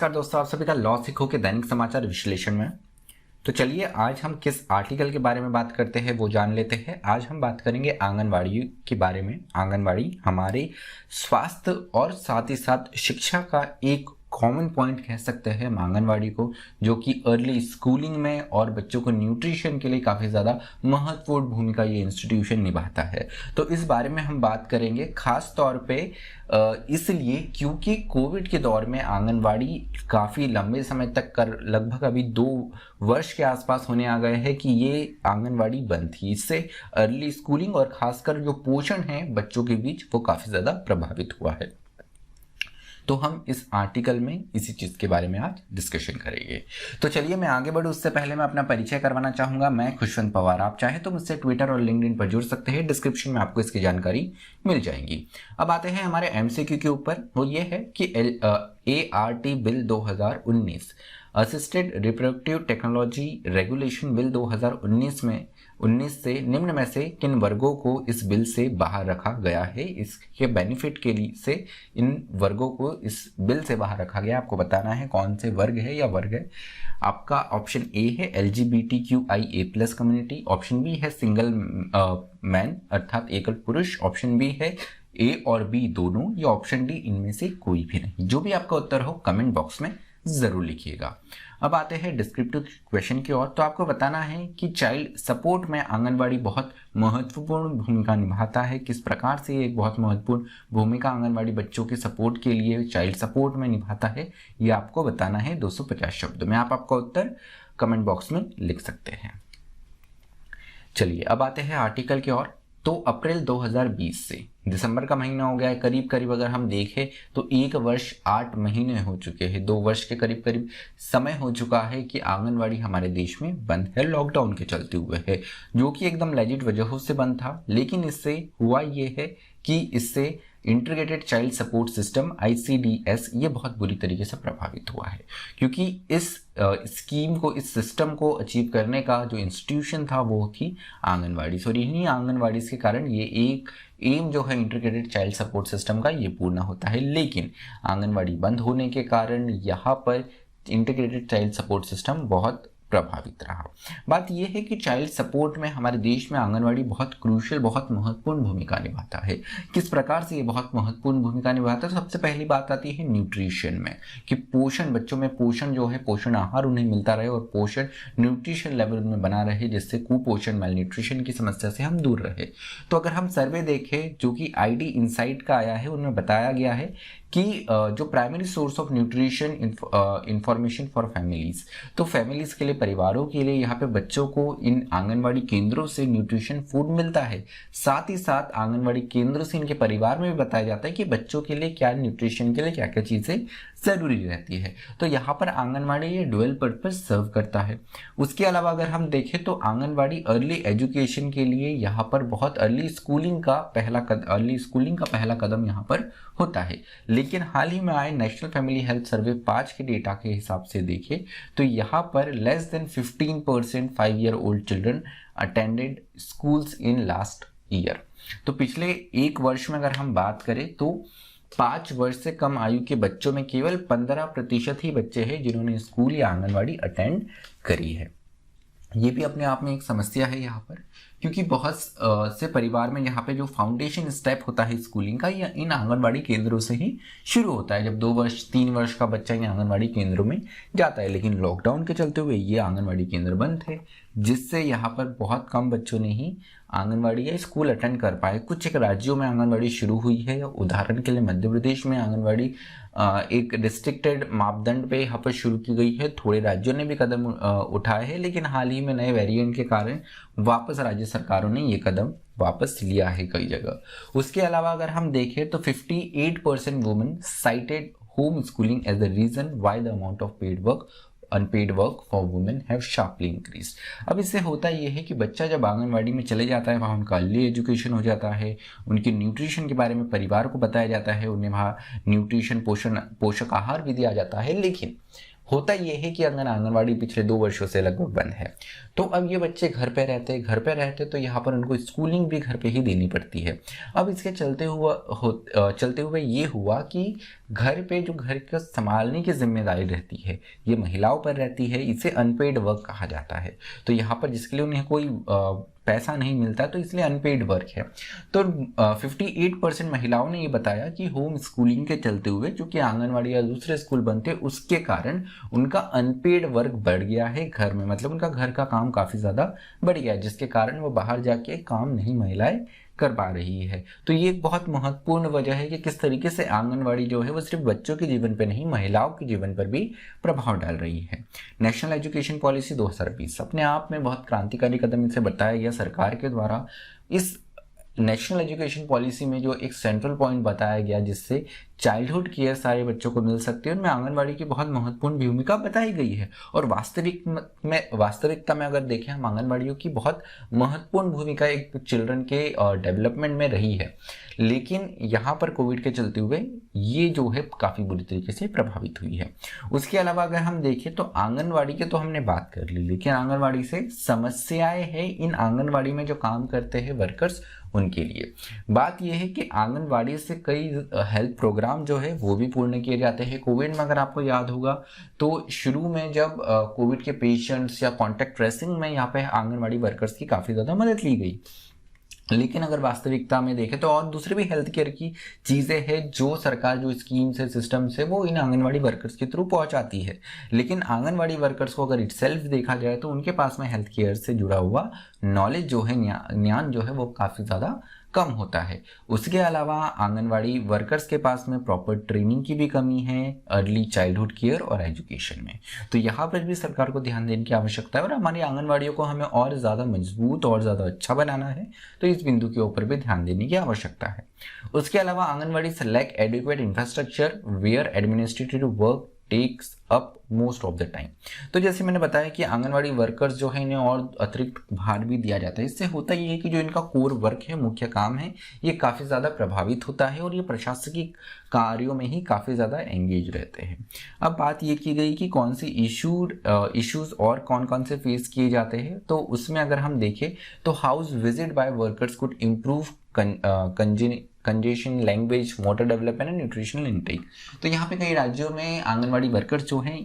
नमस्कार दोस्तों, आप सभी का लॉ सीखो के दैनिक समाचार विश्लेषण में। तो चलिए आज हम किस आर्टिकल के बारे में बात करते हैं वो जान लेते हैं। आज हम बात करेंगे आंगनवाड़ी के बारे में। आंगनवाड़ी हमारे स्वास्थ्य और साथ ही साथ शिक्षा का एक कॉमन पॉइंट कह सकते हैं हम आंगनवाड़ी को, जो कि अर्ली स्कूलिंग में और बच्चों को न्यूट्रिशन के लिए काफ़ी ज़्यादा महत्वपूर्ण भूमिका ये इंस्टीट्यूशन निभाता है। तो इस बारे में हम बात करेंगे खास तौर पे इसलिए क्योंकि कोविड के दौर में आंगनवाड़ी काफ़ी लंबे समय तक कर लगभग अभी 2 वर्ष के आसपास होने आ गए हैं कि ये आंगनवाड़ी बंद थी। इससे अर्ली स्कूलिंग और खासकर जो पोषण है बच्चों के बीच वो काफ़ी ज़्यादा प्रभावित हुआ है। तो हम इस आर्टिकल में इसी चीज़ के बारे में आज डिस्कशन करेंगे। तो चलिए मैं आगे बढ़ूँ उससे पहले मैं अपना परिचय करवाना चाहूँगा। मैं खुशवंत पवार, आप चाहे तो मुझसे ट्विटर और लिंक्डइन पर जुड़ सकते हैं, डिस्क्रिप्शन में आपको इसकी जानकारी मिल जाएगी। अब आते हैं हमारे एमसीक्यू के ऊपर। वो ये है कि ART bill 2019 assisted reproductive technology regulation bill 2019 से निम्न में से किन वर्गों को इस बिल से बाहर रखा गया है। इसके बेनिफिट के लिए से इन वर्गों को इस बिल से बाहर रखा गया। आपको बताना है कौन से वर्ग है या वर्ग है। आपका ऑप्शन ए है LGBTQIA+ कम्युनिटी, ऑप्शन बी है सिंगल मैन अर्थात एकल पुरुष, ऑप्शन बी है A और B दोनों, या ऑप्शन डी इनमें से कोई भी नहीं। जो भी आपका उत्तर हो कमेंट बॉक्स में जरूर लिखिएगा। अब आते हैं डिस्क्रिप्टिव क्वेश्चन की ओर। तो आपको बताना है कि चाइल्ड सपोर्ट में आंगनवाड़ी बहुत महत्वपूर्ण भूमिका निभाता है। किस प्रकार से एक बहुत महत्वपूर्ण भूमिका आंगनवाड़ी बच्चों के सपोर्ट के लिए चाइल्ड सपोर्ट में निभाता है, ये आपको बताना है 250 शब्दों में। आप आपका उत्तर कमेंट बॉक्स में लिख सकते हैं। चलिए अब आते हैं आर्टिकल की ओर। तो अप्रैल 2020 से दिसंबर का महीना हो गया है, करीब करीब अगर हम देखें तो 1 वर्ष 8 महीने हो चुके हैं। 2 वर्ष के करीब करीब समय हो चुका है कि आंगनवाड़ी हमारे देश में बंद है, लॉकडाउन के चलते हुए है, जो कि एकदम लेजिट वजहों से बंद था। लेकिन इससे हुआ ये है कि इससे integrated child support system ICDS ये बहुत बुरी तरीके से प्रभावित हुआ है, क्योंकि इस स्कीम को, इस सिस्टम को अचीव करने का जो इंस्टीट्यूशन था वो थी आंगनवाड़ी। और इन्हीं आंगनवाड़ी के कारण ये एक एम जो है इंटीग्रेटेड चाइल्ड सपोर्ट सिस्टम का ये पूर्ण होता है। लेकिन आंगनवाड़ी बंद होने के कारण यहाँ पर इंटीग्रेटेड चाइल्ड सपोर्ट सिस्टम बहुत प्रभावित रहा। बात यह है कि चाइल्ड सपोर्ट में हमारे देश में आंगनवाड़ी बहुत क्रूशियल, बहुत महत्वपूर्ण भूमिका निभाता है। किस प्रकार से ये बहुत महत्वपूर्ण भूमिका निभाता है? तो सबसे पहली बात आती है न्यूट्रिशन में, कि पोषण, बच्चों में पोषण जो है, पोषण आहार उन्हें मिलता रहे और पोषण न्यूट्रिशन लेवल में बना रहे, जिससे कुपोषण, मेल न्यूट्रिशन की समस्या से हम दूर रहे। तो अगर हम सर्वे देखें जो कि ID इनसाइट का आया है, उनमें बताया गया है कि जो primary source of nutrition information for families, तो फैमिलीज के लिए, परिवारों के लिए यहाँ पे बच्चों को इन आंगनवाड़ी केंद्रों से न्यूट्रिशन फूड मिलता है। साथ ही साथ आंगनवाड़ी केंद्र से इनके परिवार में भी बताया जाता है कि बच्चों के लिए क्या, न्यूट्रिशन के लिए क्या क्या चीज़ें ज़रूरी रहती है। तो यहाँ पर आंगनवाड़ी ये डुअल पर्पज सर्व करता है। उसके अलावा अगर हम देखें तो आंगनवाड़ी अर्ली एजुकेशन के लिए यहाँ पर बहुत अर्ली स्कूलिंग का पहला कदम यहाँ पर होता है। लेकिन हाल ही में आए नेशनल फैमिली हेल्थ सर्वे 5 के डेटा के हिसाब से देखें तो यहाँ पर less than 15% 5 year old children attended schools in last year. तो पिछले 1 वर्ष में अगर हम बात करें तो 5 वर्ष से कम आयु के बच्चों में केवल 15% ही बच्चे हैं जिन्होंने स्कूल या आंगनवाड़ी अटेंड करी है। ये भी अपने आप में एक समस्या है यहाँ पर, क्योंकि बहुत से परिवार में यहाँ पे जो फाउंडेशन स्टेप होता है स्कूलिंग का, या इन आंगनवाड़ी केंद्रों से ही शुरू होता है, जब 2 वर्ष 3 वर्ष का बच्चा इन आंगनवाड़ी केंद्रों में जाता है। लेकिन लॉकडाउन के चलते हुए ये आंगनवाड़ी केंद्र बंद थे, जिससे यहाँ पर बहुत कम बच्चों ने ही आंगनवाड़ी या स्कूल अटेंड कर पाए। कुछ एक राज्यों में आंगनवाड़ी शुरू हुई है, उदाहरण के लिए मध्य प्रदेश में आंगनवाड़ी एक रिस्ट्रिक्टेड मापदंड पे यहाँ पर शुरू की गई है। थोड़े राज्यों ने भी कदम उठाए हैं, लेकिन हाल ही में नए वेरिएंट के कारण वापस राज्य सरकारों ने ये कदम वापस लिया है कई जगह। उसके अलावा अगर हम देखें तो 58% women cited home schooling as the reason why the amount of unpaid work for women have sharply increase. अब इससे होता यह है कि बच्चा जब आंगनवाड़ी में चले जाता है, वहाँ उनका अर्ली एजुकेशन हो जाता है, उनके न्यूट्रिशन के बारे में परिवार को बताया जाता है, उन्हें वहाँ न्यूट्रिशन पोषक आहार भी दिया जाता है। लेकिन होता यह है कि अगर आंगनवाड़ी पिछले 2 वर्षों से लगभग बंद है, तो अब ये बच्चे घर पे रहते तो यहाँ पर उनको स्कूलिंग भी घर पे ही देनी पड़ती है। अब इसके चलते हुए ये हुआ कि घर पे जो घर को संभालने की जिम्मेदारी रहती है ये महिलाओं पर रहती है। इसे अनपेड वर्क कहा जाता है। तो यहाँ पर जिसके लिए उन्हें कोई पैसा नहीं मिलता, तो इसलिए अनपेड वर्क है। तो 58% महिलाओं ने ये बताया कि होम स्कूलिंग के चलते हुए, चूंकि आंगनवाड़ी या दूसरे स्कूल बनते उसके कारण उनका अनपेड वर्क बढ़ गया है घर में, मतलब उनका घर का काम काफ़ी ज़्यादा बढ़ गया है, जिसके कारण वो बाहर जाके काम नहीं महिलाएं कर पा रही है। तो ये एक बहुत महत्वपूर्ण वजह है कि किस तरीके से आंगनवाड़ी जो है वो सिर्फ बच्चों के जीवन पर नहीं, महिलाओं के जीवन पर भी प्रभाव डाल रही है। नेशनल एजुकेशन पॉलिसी 2020 अपने आप में बहुत क्रांतिकारी कदम इसे बताया गया सरकार के द्वारा। इस नेशनल एजुकेशन पॉलिसी में जो एक सेंट्रल पॉइंट बताया गया जिससे चाइल्डहुड केयर सारे बच्चों को मिल सकती है, उनमें आंगनवाड़ी की बहुत महत्वपूर्ण भूमिका बताई गई है। और वास्तविकता में अगर देखें हम, आंगनवाड़ियों की बहुत महत्वपूर्ण भूमिका एक चिल्ड्रन के डेवलपमेंट में रही है। लेकिन यहाँ पर कोविड के चलते हुए ये जो है काफ़ी बुरी तरीके से प्रभावित हुई है। उसके अलावा अगर हम देखें तो आंगनवाड़ी के तो हमने बात कर ली, लेकिन आंगनवाड़ी से समस्याएं हैं इन आंगनवाड़ी में जो काम करते हैं वर्कर्स उनके लिए। बात यह है कि आंगनवाड़ी से कई हेल्थ प्रोग्राम जो है वो भी पूर्ण किए जाते हैं। कोविड में अगर आपको याद होगा तो शुरू में जब कोविड के पेशेंट्स या कॉन्टैक्ट ट्रेसिंग में यहाँ पे आंगनवाड़ी वर्कर्स की काफ़ी ज़्यादा मदद ली गई। लेकिन अगर वास्तविकता में देखें तो और दूसरी भी हेल्थ केयर की चीज़ें हैं जो सरकार जो स्कीम्स है, सिस्टम्स है, वो इन आंगनवाड़ी वर्कर्स के थ्रू पहुंचाती है। लेकिन आंगनवाड़ी वर्कर्स को अगर इटसेल्फ देखा जाए तो उनके पास में हेल्थ केयर से जुड़ा हुआ नॉलेज जो है, ज्ञान जो है वो काफ़ी ज़्यादा कम होता है। उसके अलावा आंगनवाड़ी वर्कर्स के पास में प्रॉपर ट्रेनिंग की भी कमी है अर्ली चाइल्डहुड केयर और एजुकेशन में। तो यहाँ पर भी सरकार को ध्यान देने की आवश्यकता है और हमारी आंगनवाड़ियों को हमें और ज़्यादा मजबूत और ज़्यादा अच्छा बनाना है, तो इस बिंदु के ऊपर भी ध्यान देने की आवश्यकता है। उसके अलावा आंगनवाड़ी से lack adequate infrastructure where administrative work takes up most of the time. तो जैसे मैंने बताया कि आंगनवाड़ी वर्कर्स जो है इन्हें और अतिरिक्त भार भी दिया जाता है। इससे होता ये है कि जो इनका कोर वर्क है, मुख्य काम है, ये काफ़ी ज़्यादा प्रभावित होता है और ये प्रशासकीय कार्यों में ही काफ़ी ज़्यादा एंगेज रहते हैं। अब बात ये की गई कि कौन सी इश्यूज और कौन कौन से फेस किए जाते हैं, तो उसमें अगर हम देखें तो house visit bye workers could improve congestion, language, motor development and nutritional intake. तो यहाँ पे कई राज्यों में आंगनवाड़ी वर्कर्स जो हैं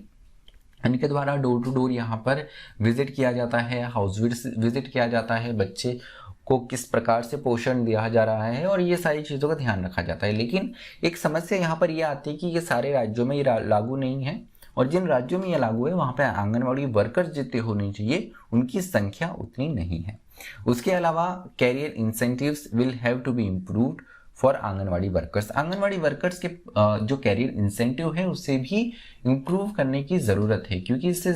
इनके द्वारा डोर टू डोर यहाँ पर विजिट किया जाता है, हाउस विजिट किया जाता है, बच्चे को किस प्रकार से पोषण दिया जा रहा है और ये सारी चीज़ों का ध्यान रखा जाता है। लेकिन एक समस्या यहाँ पर ये आती है कि ये सारे राज्यों में ये लागू नहीं है और जिन राज्यों में ये लागू है वहाँ पे आंगनवाड़ी वर्कर्स जितने होने चाहिए उनकी संख्या उतनी नहीं है। उसके अलावा career incentives will have to be improved for anganwadi workers. Anganwadi workers के जो कैरियर इंसेंटिव है उसे भी इम्प्रूव करने की ज़रूरत है, क्योंकि इससे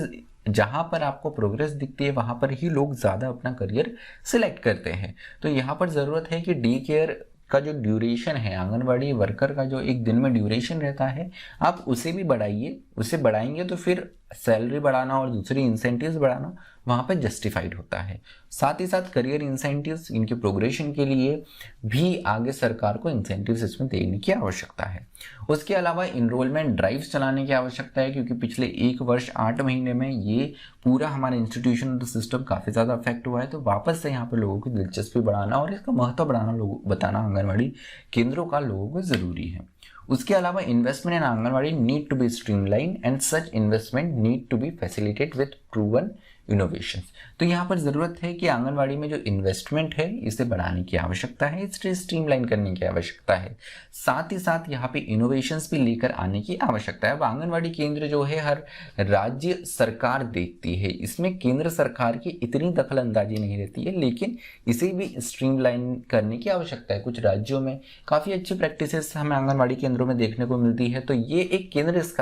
जहाँ पर आपको प्रोग्रेस दिखती है वहाँ पर ही लोग ज़्यादा अपना करियर सिलेक्ट करते हैं। तो यहाँ पर ज़रूरत है कि डे केयर का जो ड्यूरेशन है, आंगनवाड़ी वर्कर का जो एक दिन में ड्यूरेशन रहता है, आप उसे भी बढ़ाइए। उसे बढ़ाएंगे तो फिर सैलरी बढ़ाना और दूसरी इंसेंटिव्स बढ़ाना वहाँ पे जस्टिफाइड होता है। साथ ही साथ करियर इंसेंटिव्स, इनके प्रोग्रेशन के लिए भी आगे सरकार को इंसेंटिव्स इसमें देने की आवश्यकता है। उसके अलावा इनरोलमेंट ड्राइव्स चलाने की आवश्यकता है, क्योंकि पिछले 1 वर्ष 8 महीने में ये पूरा हमारा इंस्टीट्यूशन सिस्टम काफ़ी ज़्यादा अफेक्ट हुआ है। तो वापस से यहाँ पर लोगों की दिलचस्पी बढ़ाना और इसका महत्व बढ़ाना, लोगों बताना आंगनवाड़ी केंद्रों का लोगों को ज़रूरी है। उसके अलावा investment in anganwadi need to be streamline and such investment need to be facilitated with proven innovations. तो यहाँ पर ज़रूरत है कि आंगनवाड़ी में जो इन्वेस्टमेंट है इसे बढ़ाने की आवश्यकता है, इसे स्ट्रीमलाइन करने की आवश्यकता है। साथ ही साथ यहाँ पे इनोवेशंस भी लेकर आने की आवश्यकता है। अब आंगनवाड़ी केंद्र जो है हर राज्य सरकार देखती है, इसमें केंद्र सरकार की इतनी दखल अंदाजी नहीं रहती है, लेकिन इसे भी स्ट्रीमलाइन करने की आवश्यकता है। कुछ राज्यों में काफ़ी अच्छी प्रैक्टिसेस हमें आंगनवाड़ी केंद्रों में देखने को मिलती है, तो ये एक केंद्र इस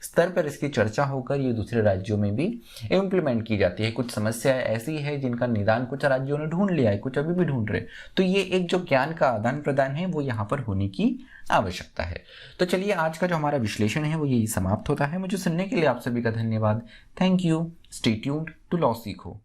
स्तर पर इसकी चर्चा होकर ये दूसरे राज्यों में भी इम्प्लीमेंट की जाती है। कुछ समस्याएं ऐसी है जिनका निदान कुछ राज्यों ने ढूंढ लिया है, कुछ अभी भी ढूंढ रहे, तो ये एक जो ज्ञान का आदान प्रदान है वो यहाँ पर होने की आवश्यकता है। तो चलिए आज का जो हमारा विश्लेषण है वो यही समाप्त होता है। मुझे सुनने के लिए आप सभी का धन्यवाद। Thank you. Stay tuned to law सीखो।